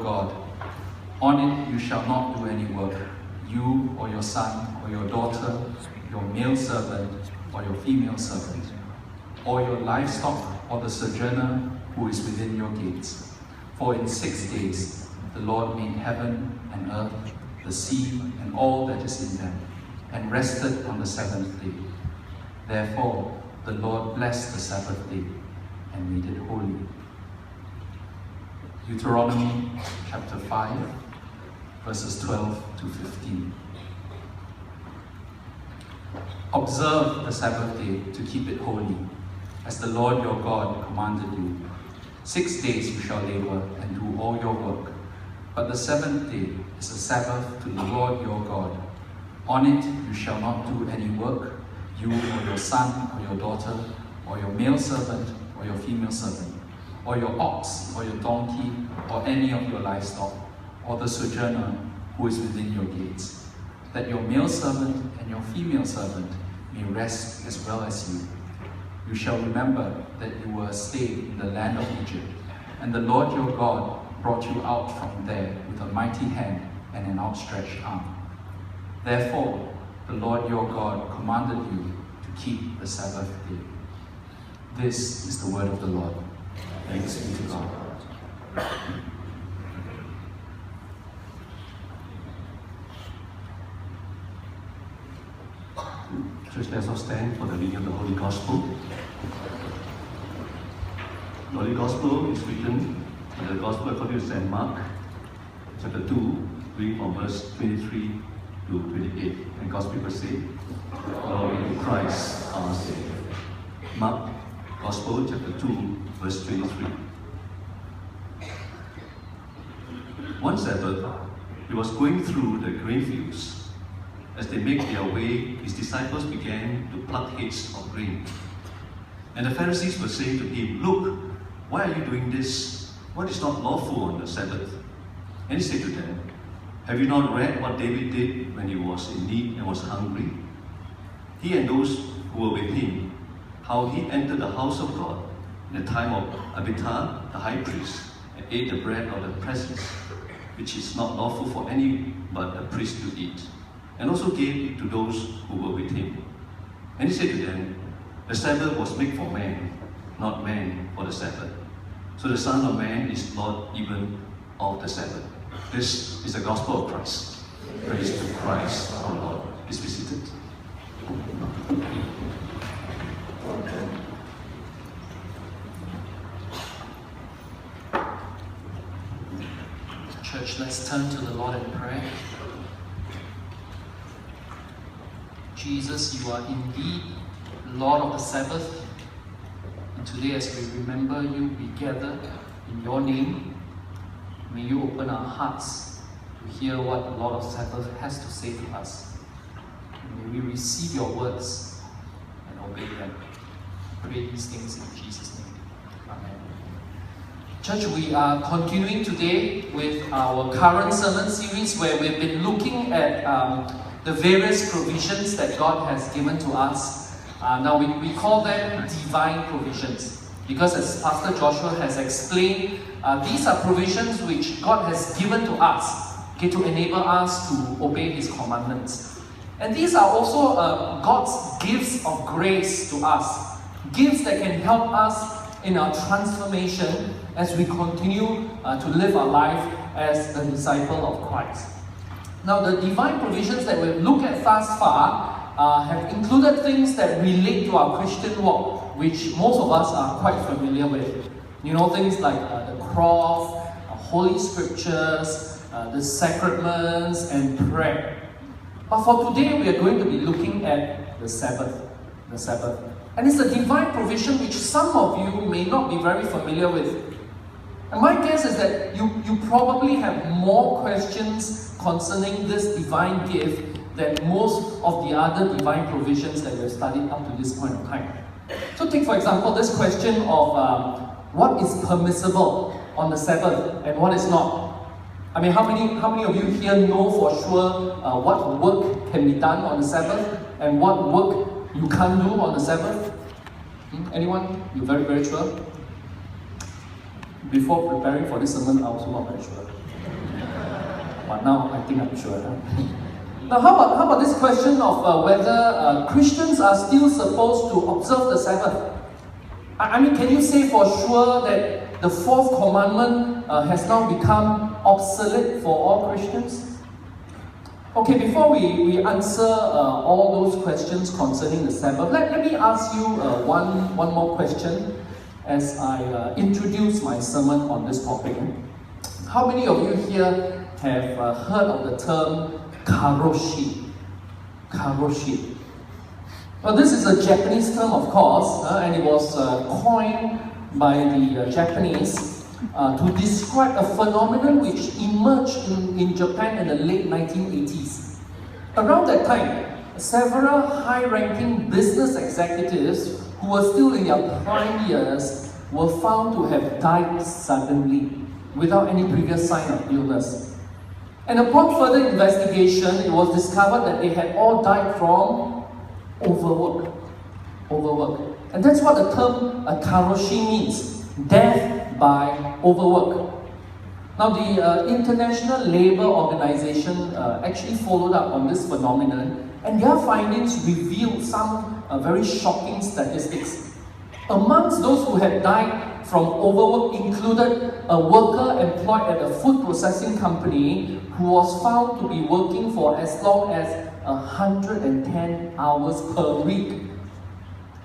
God. On it you shall not do any work, you or your son or your daughter, your male servant or your female servant, or your livestock or the sojourner who is within your gates. For in 6 days the Lord made heaven and earth, the sea and all that is in them, and rested on the 7th day. Therefore the Lord blessed the Sabbath day and made it holy. Deuteronomy chapter 5, verses 12 to 15. Observe the Sabbath day to keep it holy, as the Lord your God commanded you. 6 days you shall labor and do all your work, but the 7th day is a Sabbath to the Lord your God. On it you shall not do any work, you or your son or your daughter, or your male servant or your female servant, or your ox or your donkey, or any of your livestock, or the sojourner who is within your gates, that your male servant and your female servant may rest as well as you. You shall remember that you were a slave in the land of Egypt, and the Lord your God brought you out from there with a mighty hand and an outstretched arm. Therefore, the Lord your God commanded you to keep the Sabbath day. This is the word of the Lord. Thanks be to God. Church, let us stand for the reading of the Holy Gospel. The Holy Gospel is written in the Gospel according to St. Mark, chapter 2, reading from verse 23 to 28. And God's people say, Glory to Christ our Savior. Mark, Gospel, chapter 2, verse 23. One Sabbath, he was going through the grain fields. As they made their way, his disciples began to pluck heads of grain. And the Pharisees were saying to him, Look, why are you doing this? What is not lawful on the Sabbath? And he said to them, Have you not read what David did when he was in need and was hungry? He and those who were with him, how he entered the house of God in the time of Abiathar the high priest, and ate the bread of the presence, which is not lawful for any but a priest to eat, and also gave it to those who were with him. And he said to them, The Sabbath was made for man, not man for the Sabbath. So the Son of Man is Lord even of the Sabbath. This is the gospel of Christ. Praise to Christ our Lord. Please be seated. Church, let's turn to the Lord in prayer. Jesus, you are indeed Lord of the Sabbath. And today, as we remember you, we gather in your name. May you open our hearts to hear what the Lord of Sabbath has to say to us. And may we receive your words and obey them. Pray these things in Jesus' name. Amen. Church, we are continuing today with our current sermon series where we've been looking at the various provisions that God has given to us. Now we call them divine provisions, because as Pastor Joshua has explained, these are provisions which God has given to us, to enable us to obey His commandments. And these are also God's gifts of grace to us, gifts that can help us in our transformation as we continue to live our life as a disciple of Christ. Now, the divine provisions that we've looked at thus far have included things that relate to our Christian walk, which most of us are quite familiar with. You know, things like the cross, Holy Scriptures, the sacraments, and prayer. But for today, we are going to be looking at the Sabbath. The Sabbath. And it's a divine provision which some of you may not be very familiar with. And my guess is that you probably have more questions concerning this divine gift than most of the other divine provisions that we have studied up to this point of time. So take, for example, this question of what is permissible on the Sabbath and what is not. I mean, how many of you here know for sure what work can be done on the Sabbath and what work you can't do on the Sabbath? Anyone? You're very, very sure? Before preparing for this sermon, I was not very sure. but now I think I'm sure. Now, how about this question of whether Christians are still supposed to observe the Sabbath? I mean, can you say for sure that the fourth commandment has now become obsolete for all Christians? Okay, before we answer all those questions concerning the Sabbath, let me ask you one more question as I introduce my sermon on this topic. How many of you here have heard of the term karoshi? Karoshi. Well, this is a Japanese term, of course, and it was coined by the Japanese to describe a phenomenon which emerged in Japan in the late 1980s. Around that time, several high-ranking business executives who were still in their prime years were found to have died suddenly without any previous sign of illness. And upon further investigation, it was discovered that they had all died from overwork. And that's what the term karoshi means, death by overwork. Now, the International Labour Organization actually followed up on this phenomenon, and their findings revealed some very shocking statistics. Amongst those who had died from overwork included a worker employed at a food processing company who was found to be working for as long as 110 hours per week.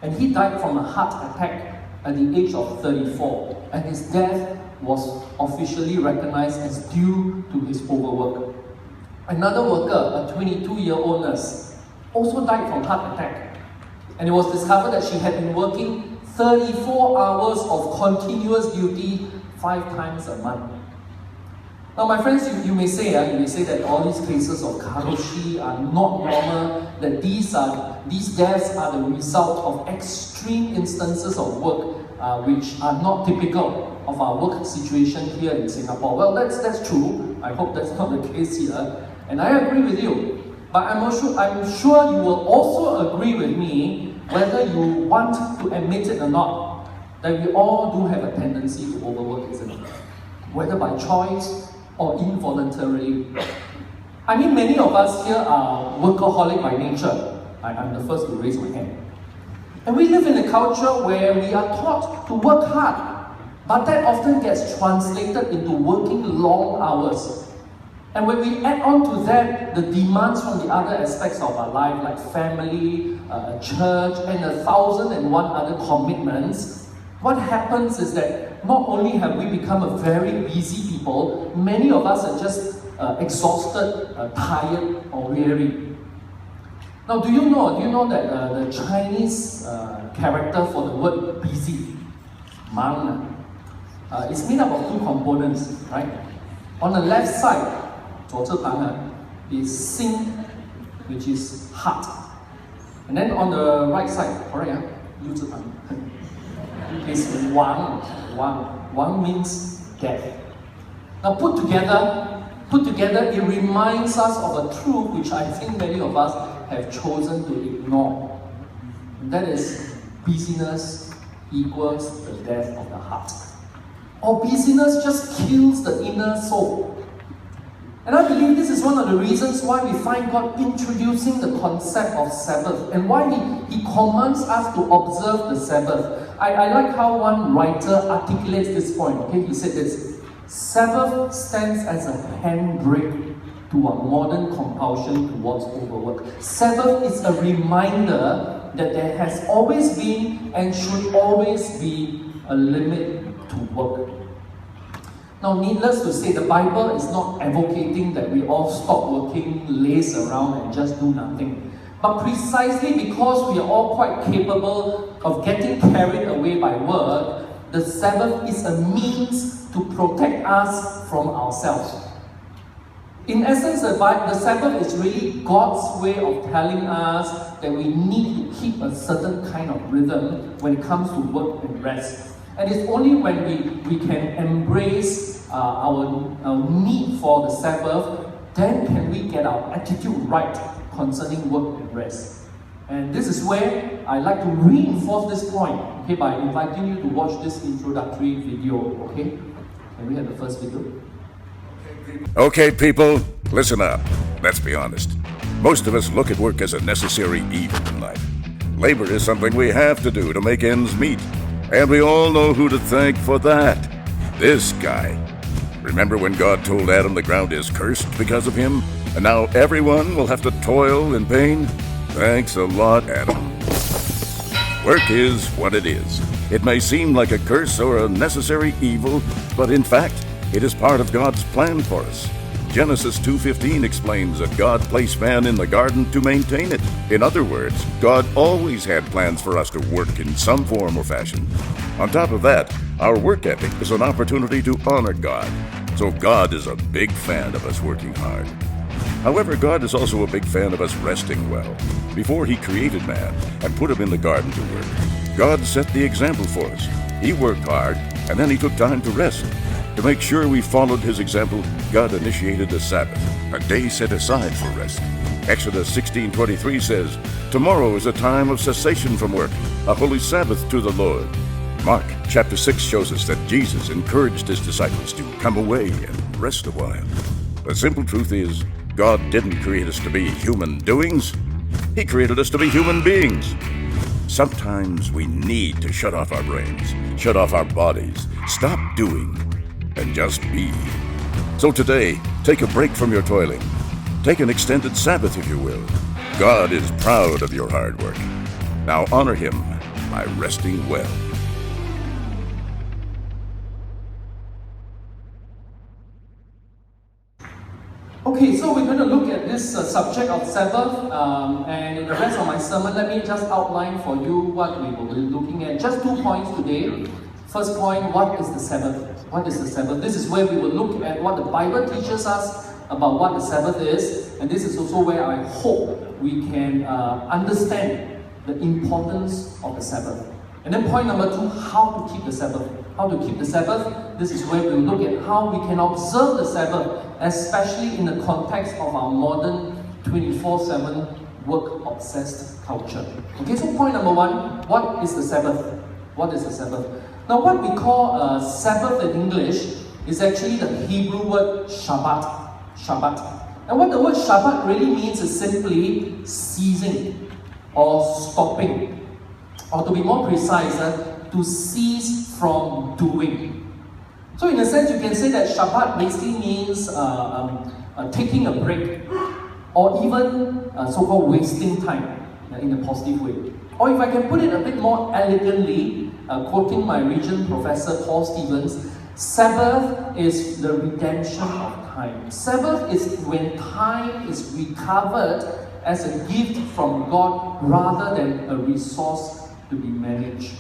And he died from a heart attack at the age of 34, and his death was officially recognized as due to his overwork. Another worker, a 22-year-old nurse, also died from heart attack, and it was discovered that she had been working 34 hours of continuous duty 5 times a month. Now, my friends, you may say that all these cases of karoshi are not normal, that these deaths are the result of extreme instances of work which are not typical of our work situation here in Singapore. Well, that's true. I hope that's not the case here, and I agree with you. But I'm sure you will also agree with me, whether you want to admit it or not, that we all do have a tendency to overwork, isn't it? Whether by choice or involuntarily. I mean, many of us here are workaholic by nature. I'm the first to raise my hand. And we live in a culture where we are taught to work hard, but that often gets translated into working long hours. And when we add on to that the demands from the other aspects of our life, like family, church, and 1,001 other commitments, what happens is that not only have we become a very busy people, many of us are just exhausted, tired, or weary. Now, do you know that the Chinese character for the word busy, mang, is made up of 2 components, right? On the left side, 左侧旁, is sing, which is heart. And then on the right side, correct? 右侧旁, is wang. Wang means death. Now put together, it reminds us of a truth which I think many of us have chosen to ignore. And that is, busyness equals the death of the heart. Or busyness just kills the inner soul. And I believe this is one of the reasons why we find God introducing the concept of Sabbath, and why He commands us to observe the Sabbath. I like how one writer articulates this point. Okay, he said this: Sabbath stands as a handbrake to a modern compulsion towards overwork. Sabbath is a reminder that there has always been and should always be a limit to work. Now, needless to say, the Bible is not advocating that we all stop working, laze around, and just do nothing. But precisely because we are all quite capable of getting carried away by work, the Sabbath is a means to protect us from ourselves. In essence, the Sabbath is really God's way of telling us that we need to keep a certain kind of rhythm when it comes to work and rest. And it's only when we can embrace our need for the Sabbath, then can we get our attitude right concerning work and rest. And this is where I like to reinforce this point, okay, by inviting you to watch this introductory video. Okay, can we have the first video? Okay. Okay, people, listen up. Let's be honest. Most of us look at work as a necessary evil in life. Labor is something we have to do to make ends meet. And we all know who to thank for that. This guy. Remember when God told Adam the ground is cursed because of him? And now everyone will have to toil in pain? Thanks a lot, Adam. Work is what it is. It may seem like a curse or a necessary evil, but in fact, it is part of God's plan for us. Genesis 2:15 explains that God placed man in the garden to maintain it. In other words, God always had plans for us to work in some form or fashion. On top of that, our work ethic is an opportunity to honor God. So God is a big fan of us working hard. However, God is also a big fan of us resting well. Before he created man and put him in the garden to work, God set the example for us. He worked hard, and then he took time to rest. To make sure we followed his example, God initiated the Sabbath, a day set aside for rest. Exodus 16:23 says, "Tomorrow is a time of cessation from work, a holy Sabbath to the Lord." Mark chapter 6 shows us that Jesus encouraged his disciples to come away and rest a while. The simple truth is, God didn't create us to be human doings. He created us to be human beings. Sometimes we need to shut off our brains, shut off our bodies, stop doing, and just be. So today, take a break from your toiling. Take an extended Sabbath, if you will. God is proud of your hard work. Now honor him by resting well. Okay, so we're going to look at this subject of Sabbath, and in the rest of my sermon, let me just outline for you what we will be looking at. Just 2 points today. First point, what is the Sabbath? What is the Sabbath? This is where we will look at what the Bible teaches us about what the Sabbath is, and this is also where I hope we can understand the importance of the Sabbath. And then point number 2, how to keep the Sabbath. How to keep the Sabbath. This is where we'll look at how we can observe the Sabbath, especially in the context of our modern 24/7 work-obsessed culture. Okay, so point number 1, what is the Sabbath? What is the Sabbath? Now, what we call Sabbath in English is actually the Hebrew word Shabbat. Shabbat. And what the word Shabbat really means is simply ceasing or stopping. Or to be more precise, to cease from doing. So in a sense, you can say that Shabbat basically means taking a break, or even so-called wasting time in a positive way. Or if I can put it a bit more elegantly, quoting my Regent Professor Paul Stevens, Sabbath is the redemption of time. Sabbath is when time is recovered as a gift from God rather than a resource to be managed.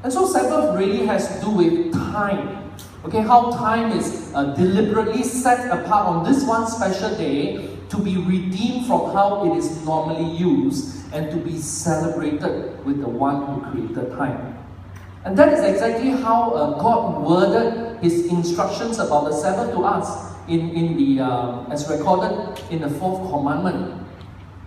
And so Sabbath really has to do with time. Okay, how time is deliberately set apart on this one special day to be redeemed from how it is normally used and to be celebrated with the one who created time. And that is exactly how God worded his instructions about the Sabbath to us in the as recorded in the 4th commandment.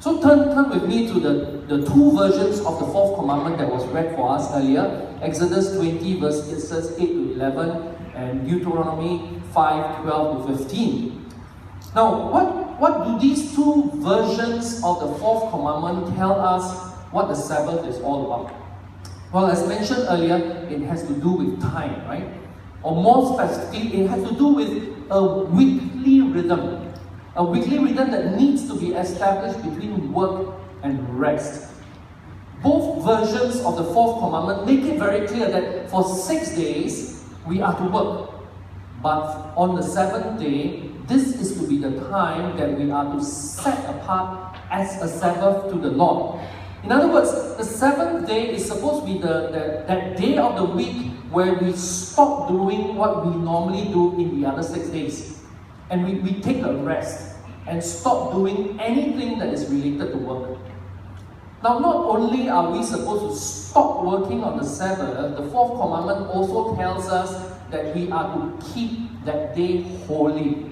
So turn with me to the 2 versions of the 4th commandment that was read for us earlier. Exodus 20 verses 8 to 11 and Deuteronomy 5:12 to 15. Now, what do these 2 versions of the 4th commandment tell us what the Sabbath is all about? Well, as mentioned earlier, it has to do with time, right? Or more specifically, it has to do with a weekly rhythm. A weekly rhythm that needs to be established between work and rest. Both versions of the 4th commandment make it very clear that for 6 days, we are to work. But on the 7th day, this is to be the time that we are to set apart as a Sabbath to the Lord. In other words, the 7th day is supposed to be that day of the week where we stop doing what we normally do in the other 6 days. And we take a rest and stop doing anything that is related to work. Now, not only are we supposed to stop working on the Sabbath, the 4th commandment also tells us that we are to keep that day holy.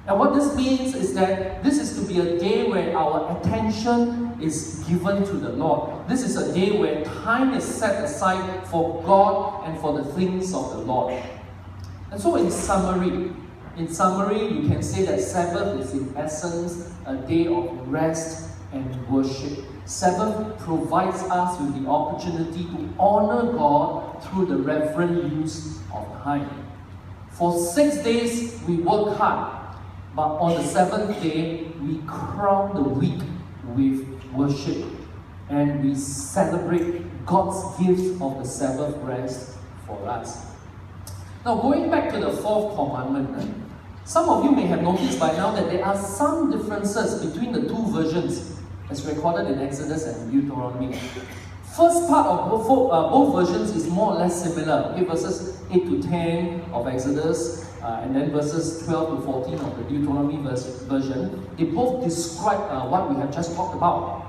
And what this means is that this is to be a day where our attention is given to the Lord. This is a day where time is set aside for God and for the things of the Lord. And so in summary, In summary, you can say that Sabbath is in essence a day of rest and worship. Sabbath provides us with the opportunity to honor God through the reverent use of time. For 6 days we work hard, but on the 7th day we crown the week with worship and we celebrate God's gift of the Sabbath rest for us. Now, going back to the 4th commandment, some of you may have noticed by now that there are some differences between the two versions as recorded in Exodus and Deuteronomy. First part of both versions is more or less similar. Okay, verses 8 to 10 of Exodus and then verses 12 to 14 of the Deuteronomy version. They both describe what we have just talked about.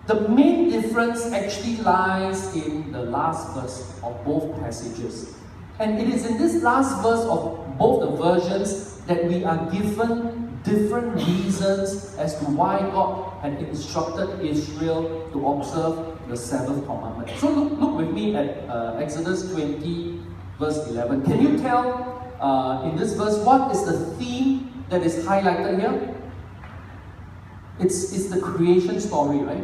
The main difference actually lies in the last verse of both passages. And it is in this last verse of both the versions that we are given different reasons as to why God had instructed Israel to observe the Sabbath commandment. So look with me at Exodus 20 verse 11. Can you tell in this verse what is the theme that is highlighted here? It's the creation story, right?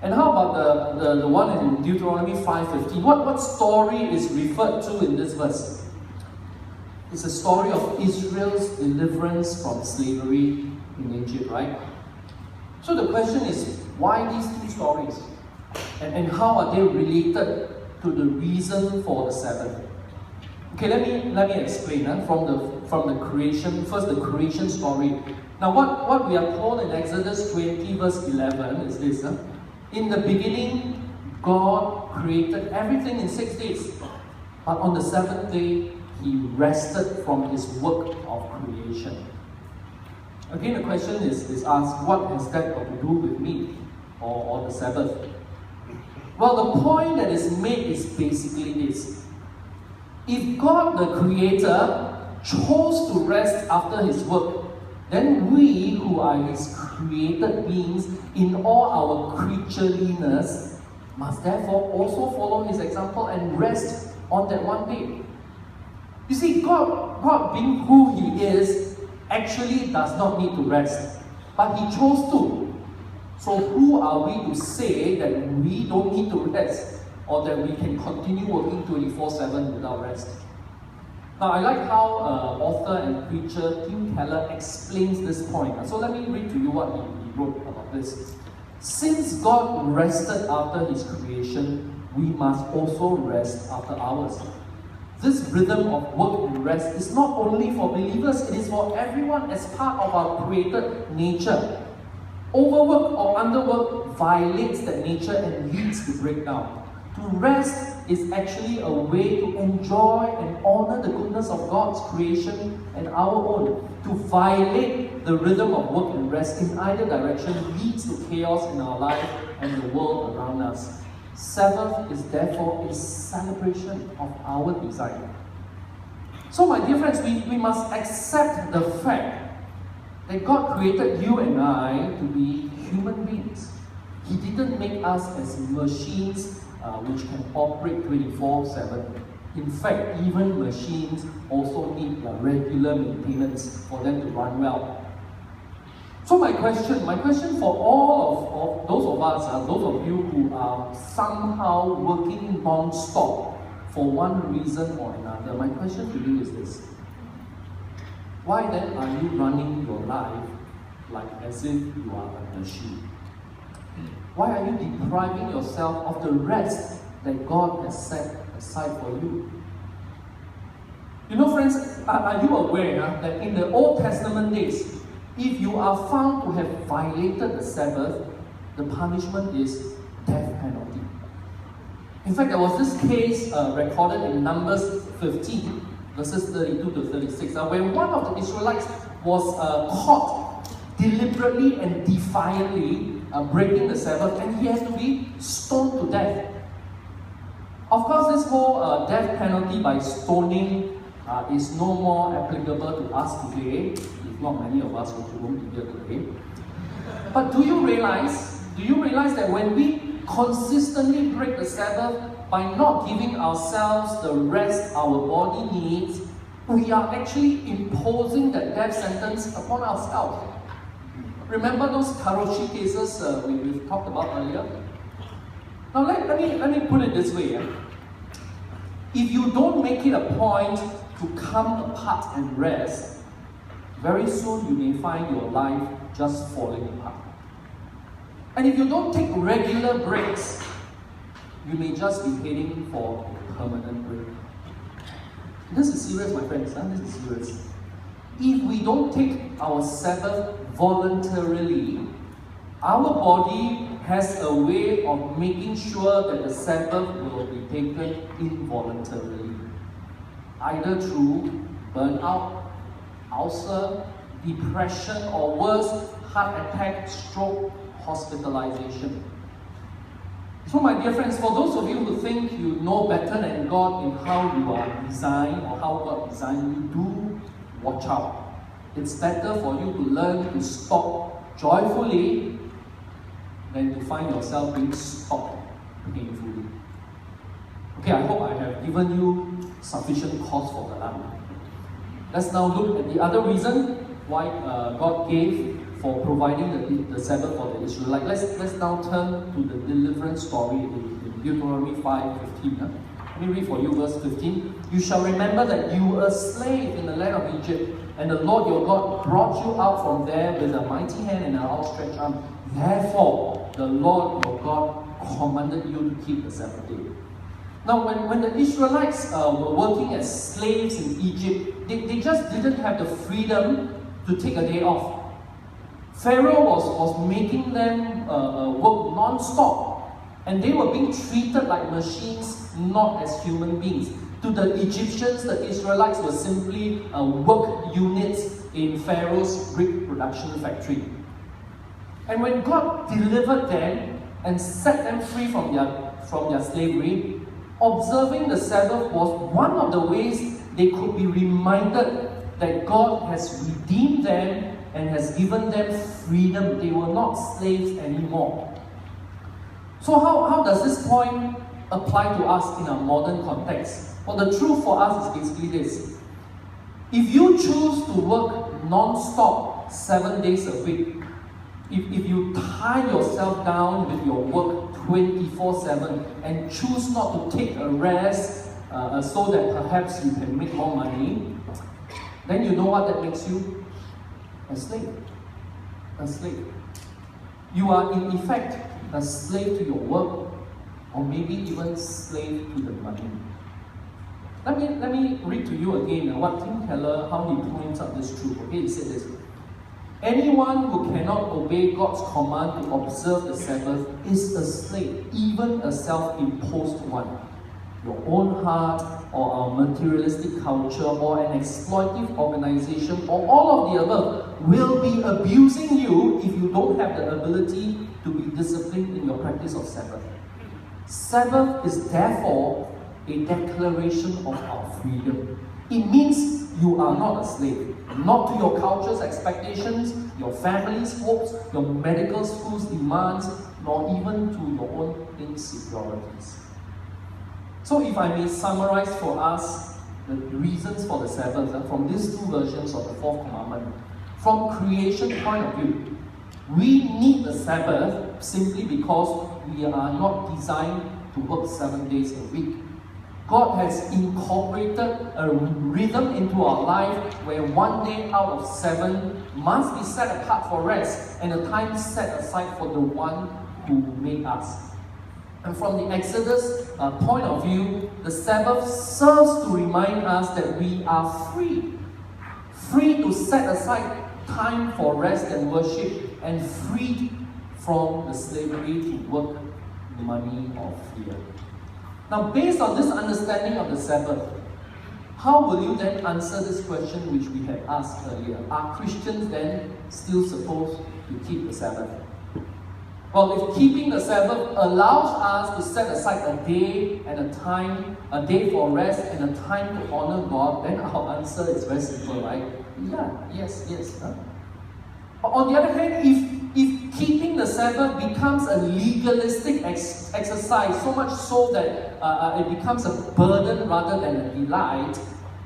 And how about the one in Deuteronomy 5:15? What story is referred to in this verse? It's a story of Israel's deliverance from slavery in Egypt, right? So the question is, why these two stories? And how are they related to the reason for the Sabbath? Okay, let me explain from the creation. First, the creation story. Now, what we are told in Exodus 20 verse 11 is this. In the beginning, God created everything in 6 days. But on the 7th day, He rested from His work of creation. Again, the question is asked, what has that got to do with me or the Sabbath? Well, the point that is made is basically this. If God, the Creator, chose to rest after His work, then we, who are His created beings in all our creatureliness, must therefore also follow His example and rest on that one day. You see, God being who He is, actually does not need to rest, but He chose to. So who are we to say that we don't need to rest, or that we can continue working 24/7 without rest? Now, I like how author and preacher Tim Keller explains this point. So let me read to you what he wrote about this. Since God rested after His creation, we must also rest after ours. This rhythm of work and rest is not only for believers, it is for everyone as part of our created nature. Overwork or underwork violates that nature and leads to breakdown. To rest is actually a way to enjoy and honor the goodness of God's creation and our own. To violate the rhythm of work and rest in either direction leads to chaos in our life and the world around us. Sabbath is therefore a celebration of our design. So my dear friends, we must accept the fact that God created you and I to be human beings. He didn't make us as machines which can operate 24/7. In fact, even machines also need regular maintenance for them to run well. So my question for all of those of us, those of you who are somehow working non-stop for one reason or another, my question to you is this. Why then are you running your life like as if you are a machine? Why are you depriving yourself of the rest that God has set aside for you? You know, friends, are you aware that in the Old Testament days, if you are found to have violated the Sabbath, the punishment is death penalty. In fact, there was this case recorded in Numbers 15, verses 32 to 36, when one of the Israelites was caught deliberately and defiantly breaking the Sabbath, and he had to be stoned to death. Of course, this whole death penalty by stoning is no more applicable to us today, if not many of us who won't be here today. But do you realize that when we consistently break the Sabbath by not giving ourselves the rest our body needs, we are actually imposing that death sentence upon ourselves. Remember those karoshi cases we've talked about earlier? Now let me put it this way. If you don't make it a point to come apart and rest, very soon you may find your life just falling apart. And if you don't take regular breaks, you may just be heading for a permanent break. This is serious, my friends. This is serious. If we don't take our Sabbath voluntarily, our body has a way of making sure that the Sabbath will be taken involuntarily, either through burnout, ulcer, depression, or worse, heart attack, stroke, hospitalization. So my dear friends, for those of you who think you know better than God in how you are designed or how God designed you, do watch out. It's better for you to learn to stop joyfully than to find yourself being stopped painfully. Okay, I hope I have given you sufficient cause for alarm. Let's now look at the other reason why God gave for providing the Sabbath for the Israelites. Let's now turn to the deliverance story in Deuteronomy 5:15. Let me read for you verse 15. You shall remember that you were a slave in the land of Egypt, and the Lord your God brought you out from there with a mighty hand and an outstretched arm. Therefore, the Lord your God commanded you to keep the Sabbath day. Now, when the Israelites were working as slaves in Egypt, they just didn't have the freedom to take a day off. Pharaoh was making them work non-stop, and they were being treated like machines, not as human beings. To the Egyptians, the Israelites were simply work units in Pharaoh's brick production factory. And when God delivered them and set them free from their slavery, observing the Sabbath was one of the ways they could be reminded that God has redeemed them and has given them freedom. They were not slaves anymore. So how does this point apply to us in a modern context? Well, the truth for us is basically this. If you choose to work non-stop 7 days a week, if you tie yourself down with your work 24/7 and choose not to take a rest so that perhaps you can make more money, then you know what that makes you? A slave. A slave. You are in effect a slave to your work, or maybe even slave to the money. Let me read to you again what Tim Keller, how he points out this truth. Okay, he said this. Anyone who cannot obey God's command to observe the Sabbath is a slave, even a self-imposed one. Your own heart, or our materialistic culture, or an exploitive organization, or all of the above will be abusing you if you don't have the ability to be disciplined in your practice of Sabbath. Sabbath is therefore a declaration of our freedom. It means you are not a slave, not to your culture's expectations, your family's hopes, your medical school's demands, nor even to your own insecurities. So if I may summarize for us the reasons for the Sabbath from these two versions of the fourth commandment. From creation point of view, we need the Sabbath simply because we are not designed to work 7 days a week. God has incorporated a rhythm into our life where 1 day out of 7 must be set apart for rest and a time set aside for the one who made us. And from the Exodus point of view, the Sabbath serves to remind us that we are free. Free to set aside time for rest and worship, and freed from the slavery to work, money, or fear. Now, based on this understanding of the Sabbath, how will you then answer this question which we had asked earlier? Are Christians then still supposed to keep the Sabbath? Well, if keeping the Sabbath allows us to set aside a day and a time, a day for rest and a time to honor God, then our answer is very simple, right? Yeah, yes. Huh? On the other hand, if keeping the Sabbath becomes a legalistic exercise, so much so that it becomes a burden rather than a delight,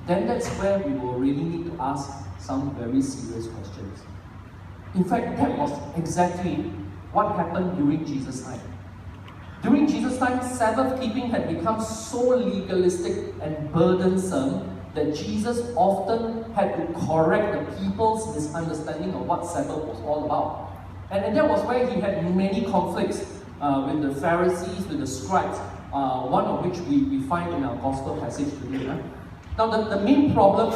then that's where we will really need to ask some very serious questions. In fact, that was exactly what happened during Jesus' time. During Jesus' time, Sabbath keeping had become so legalistic and burdensome that Jesus often had to correct the people's misunderstanding of what Sabbath was all about. And that was where he had many conflicts with the Pharisees, with the scribes, one of which we find in our gospel passage today. Now, the main problem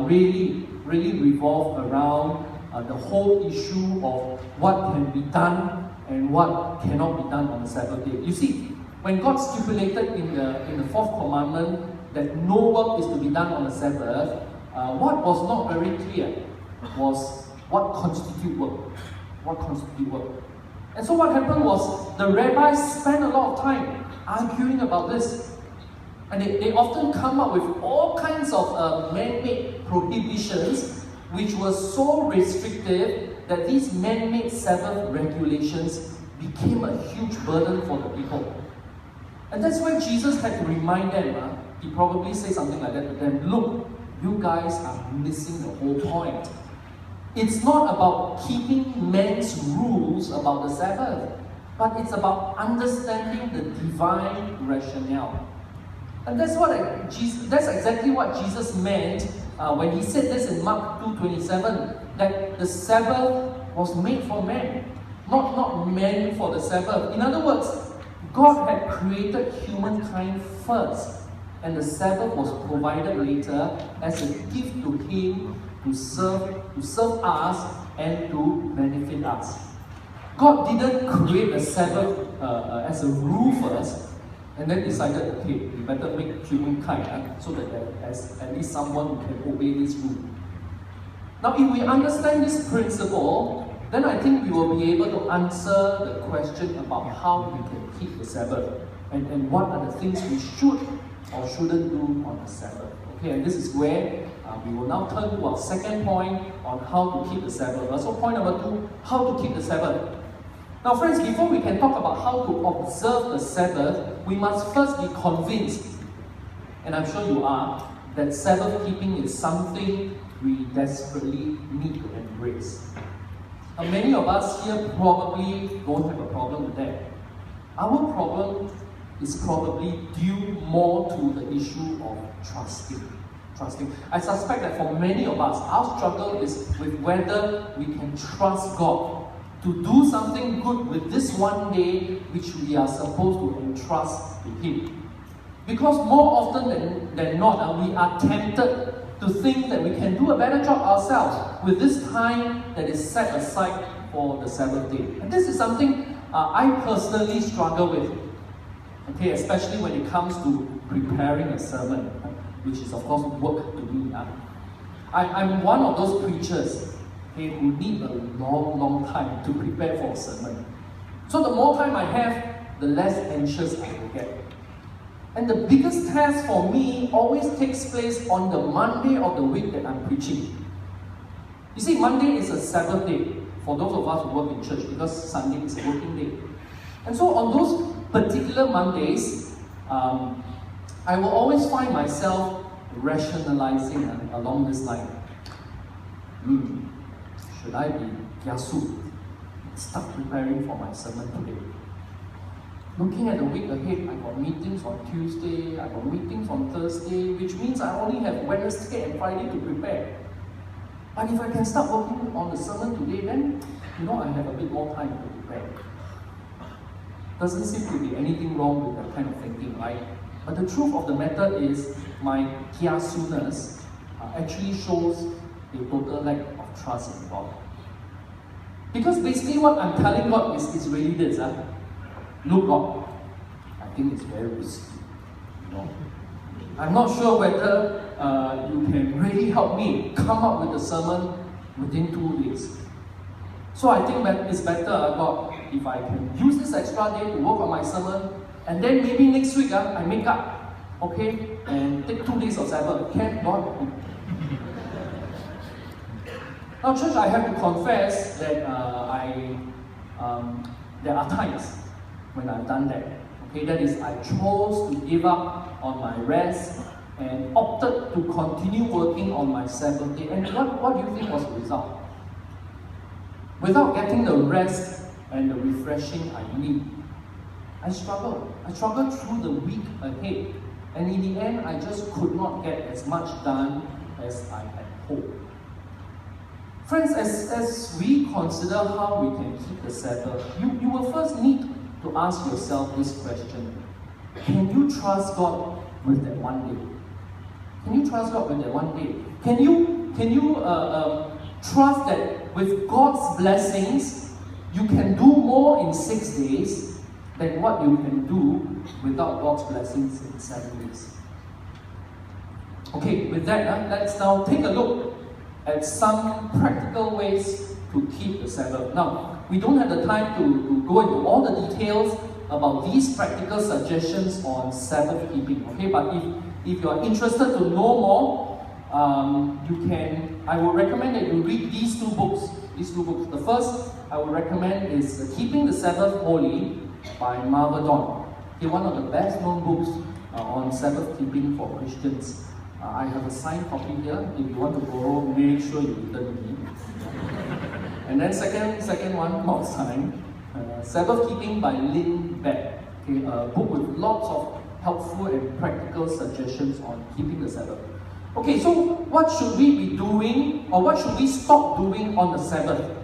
really revolved around the whole issue of what can be done and what cannot be done on the Sabbath day. You see, when God stipulated in the fourth commandment that no work is to be done on the Sabbath, what was not very clear was what constitute work. What constitute work. And so what happened was the rabbis spent a lot of time arguing about this. And they often come up with all kinds of man-made prohibitions which were so restrictive that these man-made Sabbath regulations became a huge burden for the people. And that's why Jesus had to remind them, he probably said something like that to them, look, you guys are missing the whole point. It's not about keeping men's rules about the Sabbath, but it's about understanding the divine rationale. And that's exactly what Jesus meant when he said this in Mark 2:27, that the Sabbath was made for men, not men for the Sabbath. In other words, God had created humankind first, and the Sabbath was provided later as a gift to him to serve us and to benefit us. God didn't create the Sabbath as a rule first, and then decided, okay, we better make humankind so that there's at least someone who can obey this rule. Now, if we understand this principle, then I think we will be able to answer the question about how we can keep the Sabbath and what are the things we should or shouldn't do on the Sabbath. Okay, and this is where we will now turn to our second point on how to keep the Sabbath. So point number 2, how to keep the Sabbath. Now friends, before we can talk about how to observe the Sabbath, we must first be convinced, and I'm sure you are, that Sabbath keeping is something we desperately need to embrace. Now, many of us here probably don't have a problem with that. Our problem is probably due more to the issue of trusting. I suspect that for many of us, our struggle is with whether we can trust God to do something good with this one day which we are supposed to entrust to Him. Because more often than not, we are tempted to think that we can do a better job ourselves with this time that is set aside for the Sabbath day. And this is something I personally struggle with, okay, especially when it comes to preparing a sermon, which is of course work to me. I'm one of those preachers, okay, who need a long time to prepare for a sermon. So the more time I have, the less anxious I will get. And the biggest task for me always takes place on the Monday of the week that I'm preaching. You see, Monday is a Sabbath day for those of us who work in church, because Sunday is a working day. And so on those particular Mondays, I will always find myself rationalizing along this line. Should I be kiasu? Start preparing for my sermon today. Looking at the week ahead, I got meetings on Tuesday, I got meetings on Thursday, which means I only have Wednesday and Friday to prepare. But if I can start working on the sermon today, then I have a bit more time to prepare. Doesn't seem to be anything wrong with that kind of thinking, right? But the truth of the matter is, my kiasuness actually shows a total lack of trust in God. Because basically what I'm telling God is really this. Look, God, I think it's very risky. I'm not sure whether you can really help me come up with a sermon within 2 days. So I think that it's better, God, if I can use this extra day to work on my sermon, and then maybe next week I make up, okay, and take 2 days of Sabbath. Can God? Now, church, I have to confess that there are times when I've done that. Okay, that is, I chose to give up on my rest and opted to continue working on my Sabbath day. And what do you think was the result? Without getting the rest and the refreshing I need, I struggled. I struggled through the week ahead. And in the end, I just could not get as much done as I had hoped. Friends, as we consider how we can keep the Sabbath, you will first need to ask yourself this question. Can you trust God with that one day? Can you trust God with that one day? Can you trust that with God's blessings, you can do more in 6 days than what you can do without God's blessings in 7 days? Okay, with that, let's now take a look at some practical ways to keep the Sabbath. Now, we don't have the time to go into all the details about these practical suggestions on Sabbath keeping, okay? But if you are interested to know more, I would recommend that you read these two books. The first I would recommend is Keeping the Sabbath Holy by Marva Dawn. Okay, one of the best known books on Sabbath keeping for Christians. I have a signed copy here. If you want to borrow, make sure you return me. And then second one, not signed, Sabbath Keeping by Lynn Beck. Okay, a book with lots of helpful and practical suggestions on keeping the Sabbath. Okay, so what should we be doing, or what should we stop doing on the Sabbath?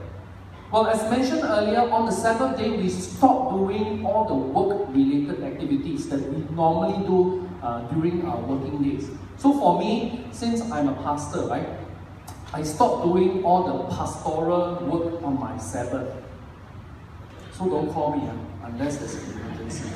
Well, as mentioned earlier, on the Sabbath day, we stop doing all the work-related activities that we normally do during our working days. So for me, since I'm a pastor, right, I stopped doing all the pastoral work on my Sabbath. So don't call me unless there's an emergency.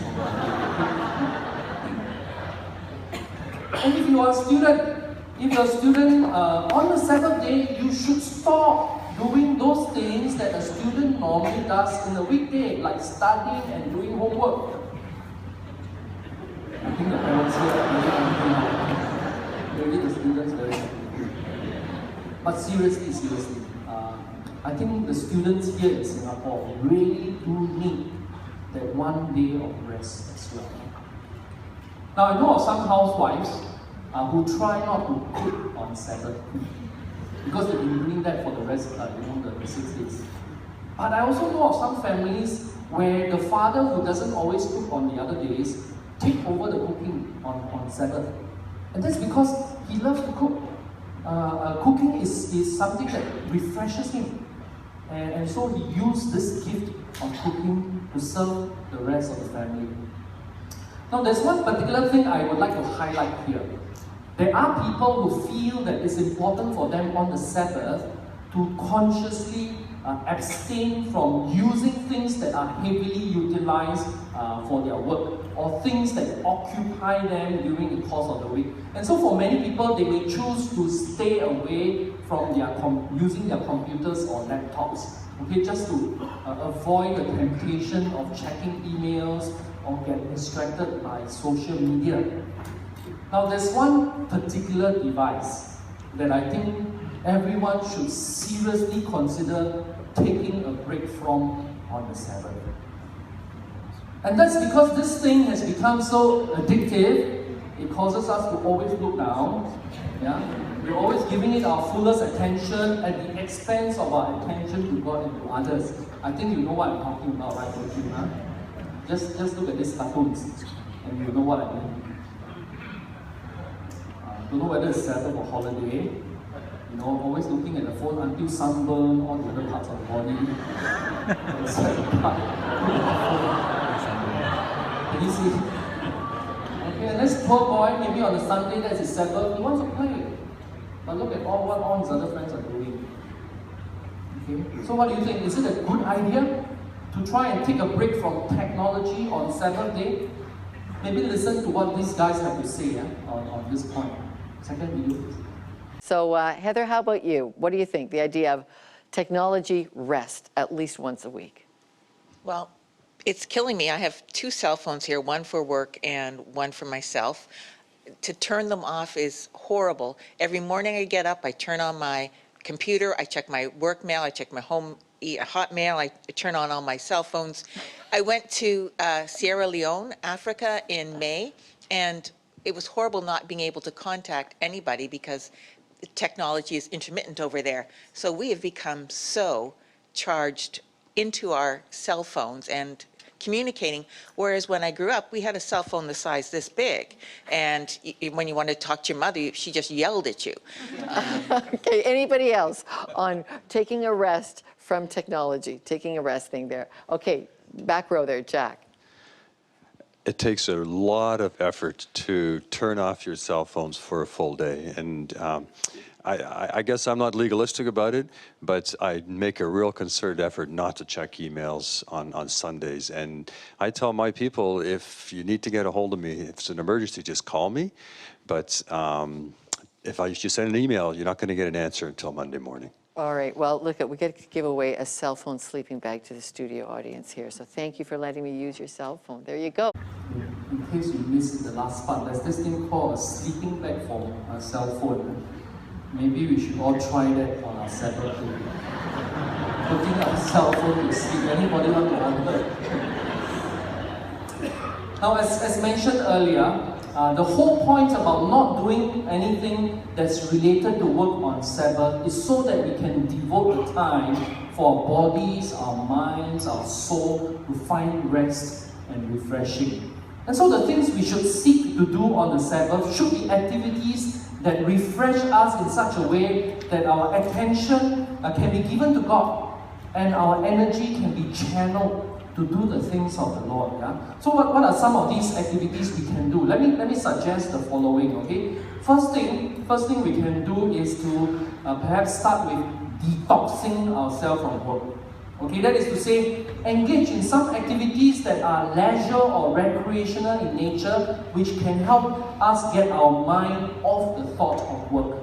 And if you're a student, on the Sabbath day, you should stop doing those things that a student normally does in a weekday, like studying and doing homework. I think the parents here are very angry. Maybe the students very happy. But seriously, I think the students here in Singapore really do need that one day of rest as well. Now, I know of some housewives who try not to cook on Sabbath because they've been doing that for the rest, the 6 days. But I also know of some families where the father, who doesn't always cook on the other days, take over the cooking on Sabbath. And that's because he loves to cook. Cooking is something that refreshes him. And so he used this gift of cooking to serve the rest of the family. Now, there's one particular thing I would like to highlight here. There are people who feel that it's important for them on the Sabbath to consciously abstain from using things that are heavily utilized for their work, or things that occupy them during the course of the week. And so for many people, they may choose to stay away from using their computers or laptops, okay, just to avoid the temptation of checking emails or get distracted by social media. Now, there's one particular device that I think everyone should seriously consider taking a break from on the Sabbath. And that's because this thing has become so addictive, it causes us to always look down. Yeah? We're always giving it our fullest attention at the expense of our attention to God and to others. I think you know what I'm talking about, right? Huh? Just look at these cartoons, and you know what I mean. Don't know whether it's Sabbath or holiday. You know, always looking at the phone until sunburn all the other parts of the body. Can you see? Okay, and this poor boy, maybe on a Sunday, that's his Sabbath, he wants to play. But look at what all his other friends are doing. Okay, so what do you think? Is it a good idea to try and take a break from technology on Sabbath day? Maybe listen to what these guys have to say on this point. Second video, please. So Heather, how about you? What do you think? The idea of technology rest at least once a week? Well, it's killing me. I have 2 cell phones here, one for work and one for myself. To turn them off is horrible. Every morning I get up, I turn on my computer, I check my work mail, I check my home Hotmail, I turn on all my cell phones. I went to Sierra Leone, Africa in May, and it was horrible not being able to contact anybody because technology is intermittent over there. So we have become so charged into our cell phones and communicating, whereas when I grew up, we had a cell phone the size this big, and when you wanted to talk to your mother, she just yelled at you. Okay, anybody else on taking a rest from technology, taking a rest thing there? Okay, back row there, Jack. It takes a lot of effort to turn off your cell phones for a full day. And I guess I'm not legalistic about it, but I make a real concerted effort not to check emails on Sundays. And I tell my people, if you need to get a hold of me, if it's an emergency, just call me. But if you send an email, you're not going to get an answer until Monday morning. All right, well, look, we get to give away a cell phone sleeping bag to the studio audience here. So thank you for letting me use your cell phone. There you go. In case you missed the last part, there's this thing called a sleeping bag for a cell phone. Maybe we should all try that on our Sabbath day. Putting our cell phone to sleep. Anybody want to order? Now, as mentioned earlier, the whole point about not doing anything that's related to work on Sabbath is so that we can devote the time for our bodies, our minds, our soul to find rest and refreshing. And so the things we should seek to do on the Sabbath should be activities that refresh us in such a way that our attention can be given to God and our energy can be channeled to do the things of the Lord. Yeah? So what are some of these activities we can do? Let me suggest the following. Okay, first thing we can do is to perhaps start with detoxing ourselves from work. Okay, that is to say, engage in some activities that are leisure or recreational in nature, which can help us get our mind off the thought of work.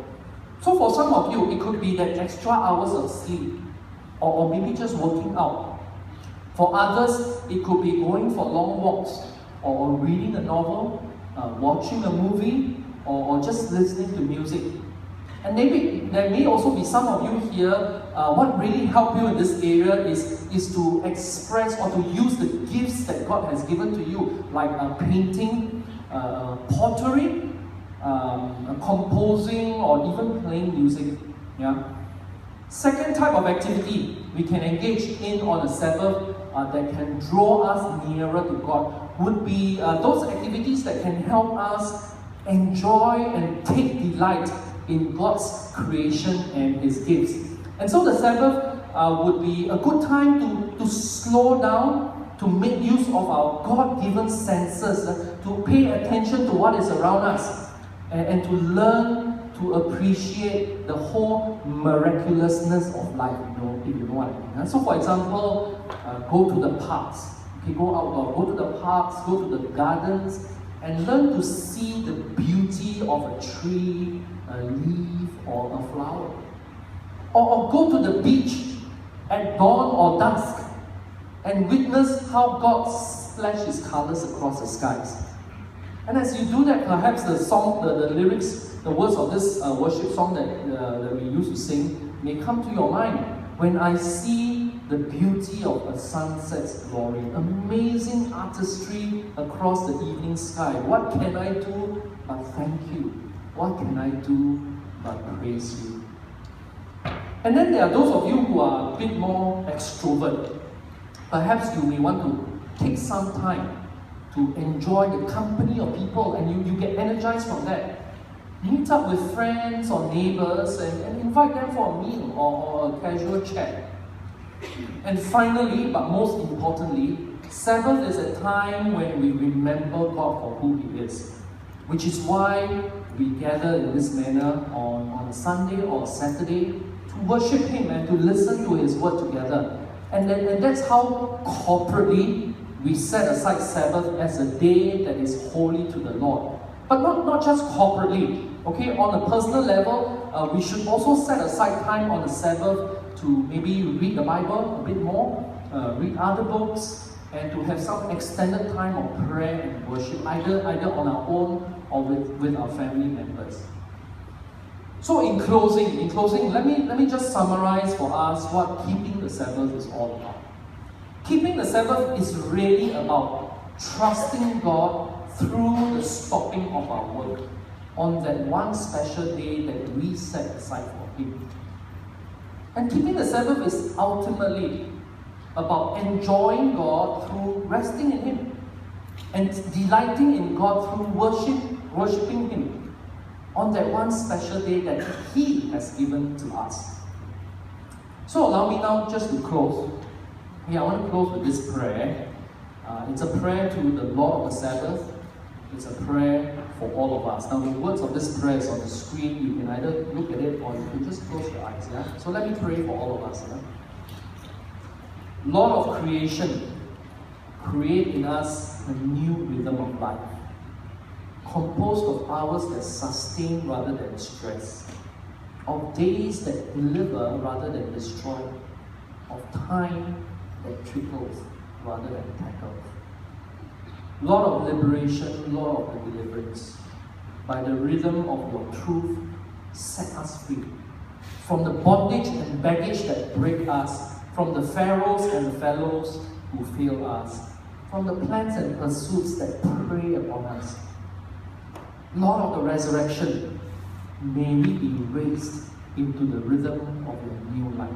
So for some of you, it could be that extra hours of sleep, or maybe just working out. For others, it could be going for long walks, or reading a novel, watching a movie, or just listening to music. And maybe there may also be some of you here, what really help you in this area is to express or to use the gifts that God has given to you, like painting, pottery, composing, or even playing music. Yeah. Second type of activity we can engage in on a Sabbath that can draw us nearer to God would be those activities that can help us enjoy and take delight in God's creation and His gifts. And so the Sabbath would be a good time to slow down, to make use of our God-given senses, to pay attention to what is around us, and to learn to appreciate the whole miraculousness of life, if you know what I mean. So for example, go to the parks. Okay, go outdoor, go to the parks, go to the gardens, and learn to see the beauty of a tree, a leaf, or a flower. Or go to the beach at dawn or dusk and witness how God splashes His colors across the skies. And as you do that, perhaps the song, the lyrics, the words of this worship song that we used to sing may come to your mind. When I see the beauty of a sunset's glory, amazing artistry across the evening sky, what can I do but thank you? What can I do but praise you? And then there are those of you who are a bit more extrovert. Perhaps you may want to take some time to enjoy the company of people, and you get energized from that. Meet up with friends or neighbors and invite them for a meal or a casual chat. And finally, but most importantly, Sabbath is a time when we remember God for who He is, which is why we gather in this manner on a Sunday or a Saturday to worship Him and to listen to His word together. And that's how corporately we set aside Sabbath as a day that is holy to the Lord. But not just corporately. Okay, on a personal level, we should also set aside time on the Sabbath to maybe read the Bible a bit more, read other books, and to have some extended time of prayer and worship, either on our own or with our family members. So in closing, let me just summarize for us what keeping the Sabbath is all about. Keeping the Sabbath is really about trusting God through the stopping of our work on that one special day that we set aside for Him. And keeping the Sabbath is ultimately about enjoying God through resting in Him and delighting in God through worshiping Him on that one special day that He has given to us. So allow me now just to close. I want to close with this prayer. It's a prayer to the Lord of the Sabbath. It's a prayer for all of us. Now the words of this prayer is on the screen. You can either look at it or you can just close your eyes. Yeah? So let me pray for all of us. Yeah? Lord of creation, create in us a new rhythm of life, composed of hours that sustain rather than stress, of days that deliver rather than destroy, of time that trickles rather than tackles. Lord of liberation, Lord of the deliverance, by the rhythm of your truth, set us free from the bondage and baggage that break us, from the pharaohs and the fellows who fail us, from the plans and pursuits that prey upon us. Lord of the resurrection, may we be raised into the rhythm of your new life.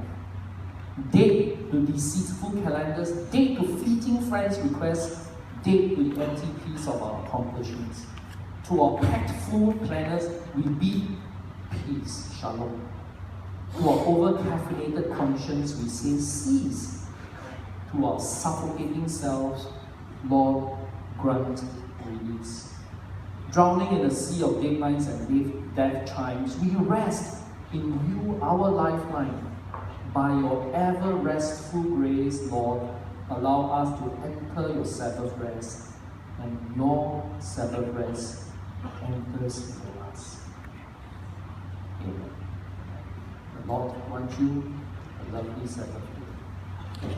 Dead to deceitful calendars, dead to fleeting friends' requests, dead to the empty piece of our accomplishments. To our packed full planners, we bid peace, shalom. To our over-caffeinated conscience, we say cease. To our suffocating selves, Lord, grant release. Drowning in a sea of deadlines and death chimes, we rest in you, our lifeline. By your ever-restful grace, Lord, allow us to enter your Sabbath rest, and your Sabbath rest enters into us. Amen. The Lord grant you a lovely Sabbath day.